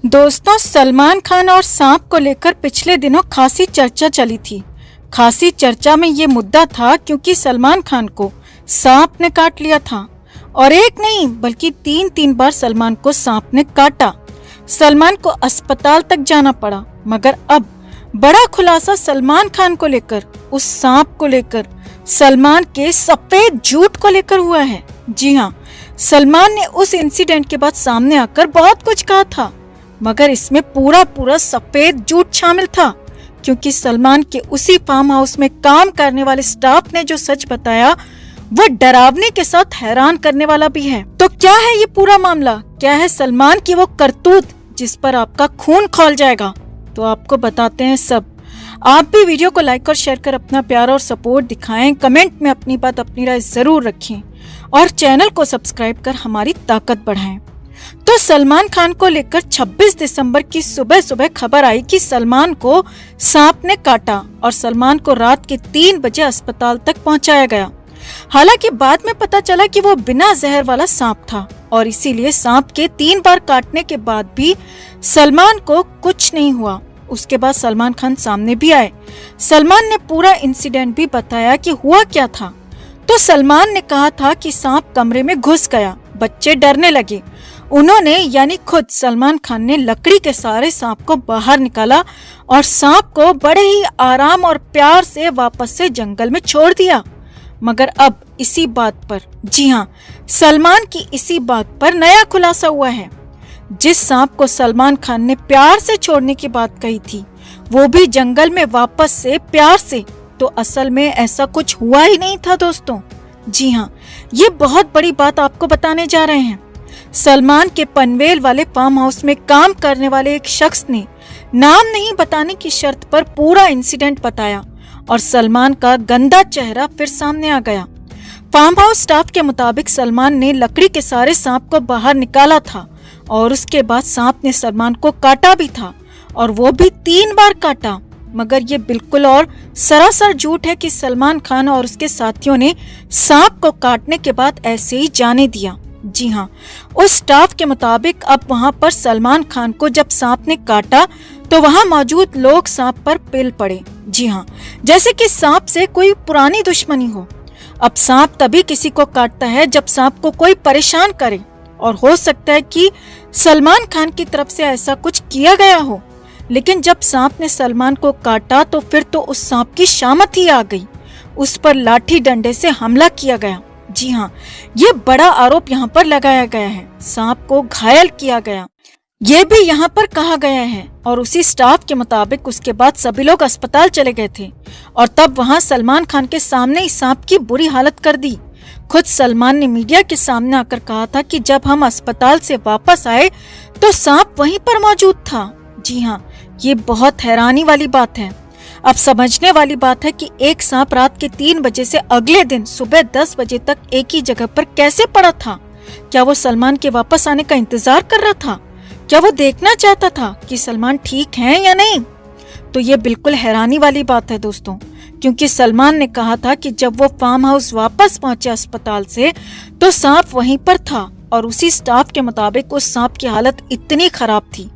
दोस्तों, सलमान खान और सांप को लेकर पिछले दिनों खासी चर्चा चली थी। खासी चर्चा में ये मुद्दा था क्योंकि सलमान खान को सांप ने काट लिया था और एक नहीं बल्कि तीन बार सलमान को सांप ने काटा। सलमान को अस्पताल तक जाना पड़ा, मगर अब बड़ा खुलासा सलमान खान को लेकर, उस सांप को लेकर, सलमान के सफेद झूठ को लेकर हुआ है। जी हाँ, सलमान ने उस इंसिडेंट के बाद सामने आकर बहुत कुछ कहा था, मगर इसमें पूरा सफेद झूठ शामिल था, क्योंकि सलमान के उसी फार्म हाउस में काम करने वाले स्टाफ ने जो सच बताया वो डरावने के साथ हैरान करने वाला भी है। तो क्या है ये पूरा मामला? क्या है सलमान की वो करतूत जिस पर आपका खून खौल जाएगा? तो आपको बताते हैं सब। आप भी वीडियो को लाइक और शेयर कर अपना प्यार और सपोर्ट दिखाएं, कमेंट में अपनी बात अपनी राय जरूर रखें और चैनल को सब्सक्राइब कर हमारी ताकत बढ़ाएं। तो सलमान खान को लेकर 26 दिसंबर की सुबह खबर आई कि सलमान को सांप ने काटा और सलमान को रात के 3 बजे अस्पताल तक पहुंचाया गया। हालांकि बाद में पता चला कि वो बिना जहर वाला सांप था और इसीलिए सांप के 3 बार काटने के बाद भी सलमान को कुछ नहीं हुआ। उसके बाद सलमान खान सामने भी आए। सलमान ने पूरा इंसिडेंट भी बताया कि हुआ क्या था। तो सलमान ने कहा था कि सांप कमरे में घुस गया, बच्चे डरने लगे। उन्होंने यानी खुद सलमान खान ने लकड़ी के सहारे सांप को बाहर निकाला और सांप को बड़े ही आराम और प्यार से वापस से जंगल में छोड़ दिया। मगर अब इसी बात पर, जी हाँ, सलमान की इसी बात पर नया खुलासा हुआ है। जिस सांप को सलमान खान ने प्यार से छोड़ने की बात कही थी, वो भी जंगल में वापस से प्यार से, तो असल में ऐसा कुछ हुआ ही नहीं था दोस्तों। जी हाँ, ये बहुत बड़ी बात आपको बताने जा रहे हैं। सलमान के पनवेल वाले फार्म हाउस में काम करने वाले एक शख्स ने नाम नहीं बताने की शर्त पर पूरा इंसिडेंट बताया और सलमान का गंदा चेहरा फिर सामने आ गया। फार्म हाउस स्टाफ के मुताबिक सलमान ने लकड़ी के सहारे सांप को बाहर निकाला था और उसके बाद सांप ने सलमान को काटा भी था और वो भी 3 बार काटा। मगर ये बिल्कुल और सरासर झूठ है कि सलमान खान और उसके साथियों ने सांप को काटने के बाद ऐसे ही जाने दिया। जी हाँ, उस स्टाफ के मुताबिक अब वहाँ पर सलमान खान को जब सांप ने काटा तो वहाँ मौजूद लोग सांप पर पिल पड़े। जी हाँ, जैसे कि सांप से कोई पुरानी दुश्मनी हो। अब सांप तभी किसी को काटता है जब सांप को कोई परेशान करे, और हो सकता है कि सलमान खान की तरफ से ऐसा कुछ किया गया हो। लेकिन जब सांप ने सलमान को काटा तो फिर तो उस सांप की शामत ही आ गई। उस पर लाठी डंडे से हमला किया गया। जी हाँ, ये बड़ा आरोप यहाँ पर लगाया गया है। सांप को घायल किया गया, ये भी यहाँ पर कहा गया है। और उसी स्टाफ के मुताबिक उसके बाद सभी लोग अस्पताल चले गए थे और तब वहाँ सलमान खान के सामने इस सांप की बुरी हालत कर दी। खुद सलमान ने मीडिया के सामने आकर कहा था कि जब हम अस्पताल से वापस आए तो सांप वहीं पर मौजूद था। जी हाँ, ये बहुत हैरानी वाली बात है। अब समझने वाली बात है कि एक सांप रात के 3 बजे से अगले दिन सुबह 10 बजे तक एक ही जगह पर कैसे पड़ा था? क्या वो सलमान के वापस आने का इंतजार कर रहा था? क्या वो देखना चाहता था कि सलमान ठीक है या नहीं? तो ये बिल्कुल हैरानी वाली बात है दोस्तों, क्योंकि सलमान ने कहा था कि जब वो फार्म हाउस वापस पहुंचे अस्पताल से तो सांप वहीं पर था और उसी स्टाफ के मुताबिक उस सांप की हालत इतनी खराब थी,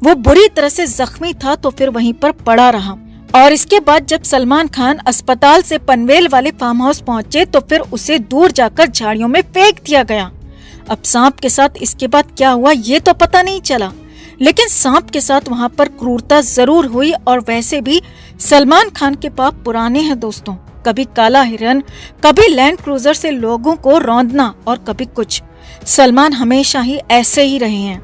वो बुरी तरह से जख्मी था तो फिर वहीं पर पड़ा रहा। और इसके बाद जब सलमान खान अस्पताल से पनवेल वाले फार्म हाउस पहुंचे तो फिर उसे दूर जाकर झाड़ियों में फेंक दिया गया। अब सांप के साथ इसके बाद क्या हुआ ये तो पता नहीं चला, लेकिन सांप के साथ वहां पर क्रूरता जरूर हुई। और वैसे भी सलमान खान के पाप पुराने हैं दोस्तों, कभी काला हिरन, कभी लैंड क्रूजर से लोगों को रौंदना और कभी कुछ। सलमान हमेशा ही ऐसे ही रहे हैं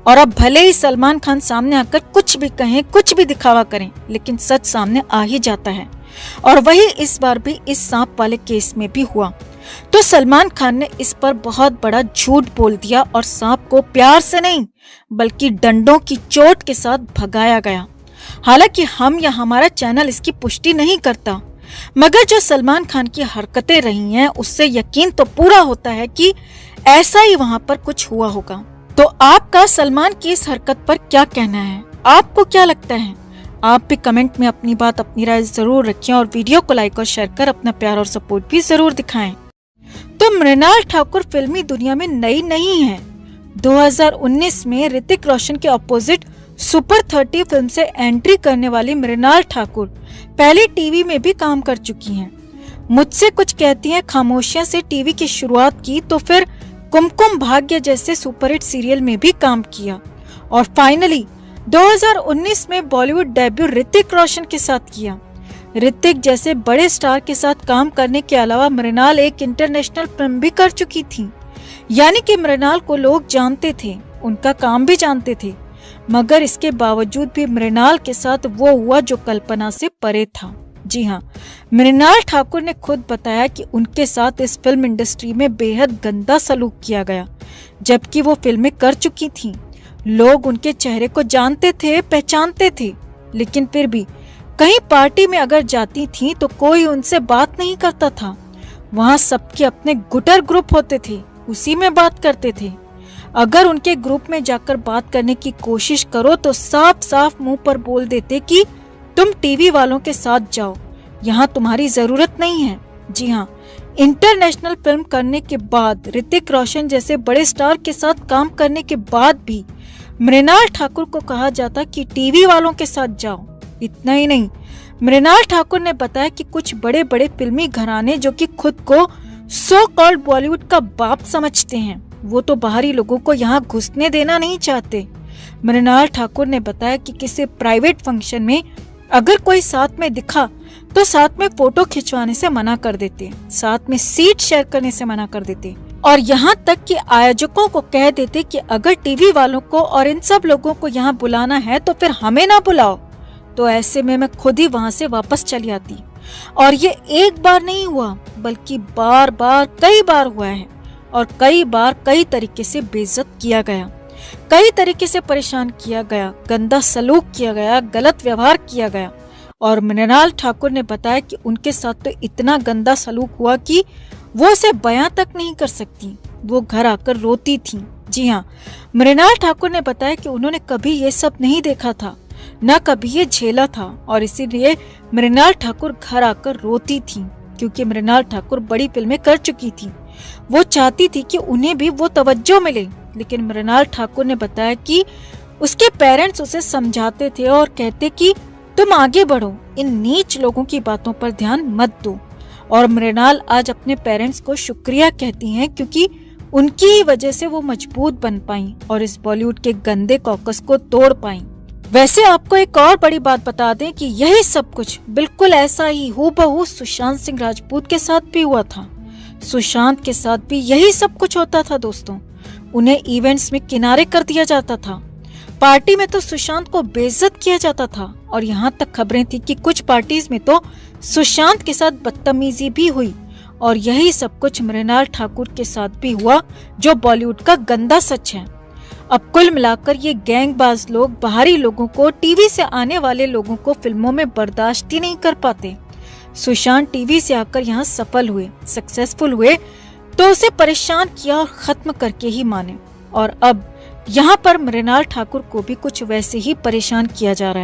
और अब भले ही सलमान खान सामने आकर कुछ भी कहें, कुछ भी दिखावा करें, लेकिन सच सामने आ ही जाता है। और वही इस बार भी इस सांप वाले केस में भी हुआ। तो सलमान खान ने इस पर बहुत बड़ा झूठ बोल दिया और सांप को प्यार से नहीं बल्कि डंडों की चोट के साथ भगाया गया। हालांकि हम या हमारा चैनल इसकी पुष्टि नहीं करता, मगर जो सलमान खान की हरकतें रही हैं उससे यकीन तो पूरा होता है कि ऐसा ही वहां पर कुछ हुआ होगा। तो आपका सलमान की इस हरकत पर क्या कहना है? आपको क्या लगता है? आप भी कमेंट में अपनी बात अपनी राय जरूर रखें और वीडियो को लाइक और शेयर कर अपना प्यार और सपोर्ट भी जरूर दिखाएं। तो मृणाल ठाकुर फिल्मी दुनिया में नई नहीं है, 2019 में ऋतिक रोशन के ऑपोजिट सुपर 30 फिल्म से एंट्री करने वाली मृणाल ठाकुर पहले टीवी में भी काम कर चुकी हैं। मुझसे कुछ कहती हैं खामोशियां से टीवी की शुरुआत की, तो फिर कुमकुम भाग्य जैसे सुपरहिट सीरियल में भी काम किया और फाइनली 2019 में बॉलीवुड डेब्यू ऋतिक रोशन के साथ किया। ऋतिक जैसे बड़े स्टार के साथ काम करने के अलावा मृणाल एक इंटरनेशनल फिल्म भी कर चुकी थी, यानी कि मृणाल को लोग जानते थे, उनका काम भी जानते थे। मगर इसके बावजूद भी मृणाल के साथ वो हुआ जो कल्पना से परे था। जी हाँ, मृणाल ठाकुर ने खुद बताया कि उनके साथ इस फिल्म इंडस्ट्री में बेहद गंदा सलूक किया गया, जबकि वो फिल्में कर चुकी थीं। लोग उनके चेहरे को जानते थे, पहचानते थे, लेकिन फिर भी कहीं पार्टी में अगर जाती थी तो कोई उनसे बात नहीं करता था। वहाँ सबके अपने गुटर ग्रुप होते थे, उसी में बात करते थे। अगर उनके ग्रुप में जाकर बात करने की कोशिश करो तो साफ साफ मुंह पर बोल देते कि तुम टीवी वालों के साथ जाओ, यहाँ तुम्हारी जरूरत नहीं है। जी हाँ, इंटरनेशनल फिल्म करने के बाद, ऋतिक रोशन जैसे बड़े स्टार के साथ काम करने के बाद भी मृणाल ठाकुर को कहा जाता कि टीवी वालों के साथ जाओ। इतना ही नहीं, मृणाल ठाकुर ने बताया कि कुछ बड़े बड़े फिल्मी घराने जो कि खुद को सो कॉल्ड बॉलीवुड का बाप समझते हैं, वो तो बाहरी लोगों को यहाँ घुसने देना नहीं चाहते। मृणाल ठाकुर ने बताया कि किसी प्राइवेट फंक्शन में अगर कोई साथ में दिखा तो साथ में फोटो खिंचवाने से मना कर देते, साथ में सीट शेयर करने से मना कर देते और यहाँ तक कि आयोजकों को कह देते कि अगर टीवी वालों को और इन सब लोगों को यहाँ बुलाना है तो फिर हमें ना बुलाओ। तो ऐसे में मैं खुद ही वहाँ से वापस चली आती। और ये एक बार नहीं हुआ, बल्कि बार बार कई बार हुआ है और कई बार कई तरीके से बेइज्जत किया गया, कई तरीके से परेशान किया गया, गंदा सलूक किया गया, गलत व्यवहार किया गया। और मृणाल ठाकुर ने बताया कि उनके साथ तो इतना गंदा सलूक हुआ कि वो उसे बयां तक नहीं कर सकती, वो घर आकर रोती थी। जी हाँ, मृणाल ठाकुर ने बताया कि उन्होंने कभी ये सब नहीं देखा था, न कभी ये झेला था और इसीलिए मृणाल ठाकुर घर आकर रोती थी, क्योंकि मृणाल ठाकुर बड़ी फिल्में कर चुकी थी। वो चाहती थी कि उन्हें भी वो तवज्जो मिले, लेकिन मृणाल ठाकुर ने बताया कि उसके पेरेंट्स उसे समझाते थे और कहते कि तुम आगे बढ़ो, इन नीच लोगों की बातों पर ध्यान मत दो। और मृणाल आज अपने पेरेंट्स को शुक्रिया कहती हैं, क्योंकि उनकी ही वजह से वो मजबूत बन पाई और इस बॉलीवुड के गंदे कॉकस को तोड़ पाई। वैसे आपको एक और बड़ी बात बता दें कि यही सब कुछ बिल्कुल ऐसा ही हूबहू सुशांत सिंह राजपूत के साथ भी हुआ था। सुशांत के साथ भी यही सब कुछ होता था दोस्तों। उन्हें इवेंट्स में किनारे कर दिया जाता था, पार्टी में तो सुशांत को बेइज्जत किया जाता था और यहाँ तक खबरें थी कि कुछ पार्टीज में तो सुशांत के साथ बदतमीजी भी हुई। और यही सब कुछ मृणाल ठाकुर के साथ भी हुआ, जो बॉलीवुड का गंदा सच है। अब कुल मिलाकर ये गैंगबाज लोग बाहरी लोगों को, टीवी से आने वाले लोगों को फिल्मों में बर्दाश्त ही नहीं कर पाते। सुशांत टीवी से आकर यहाँ सफल हुए, सक्सेसफुल हुए, तो उसे परेशान किया और खत्म करके ही माने। और अब यहाँ पर मृणाल ठाकुर को भी कुछ वैसे ही परेशान किया जा रहा है।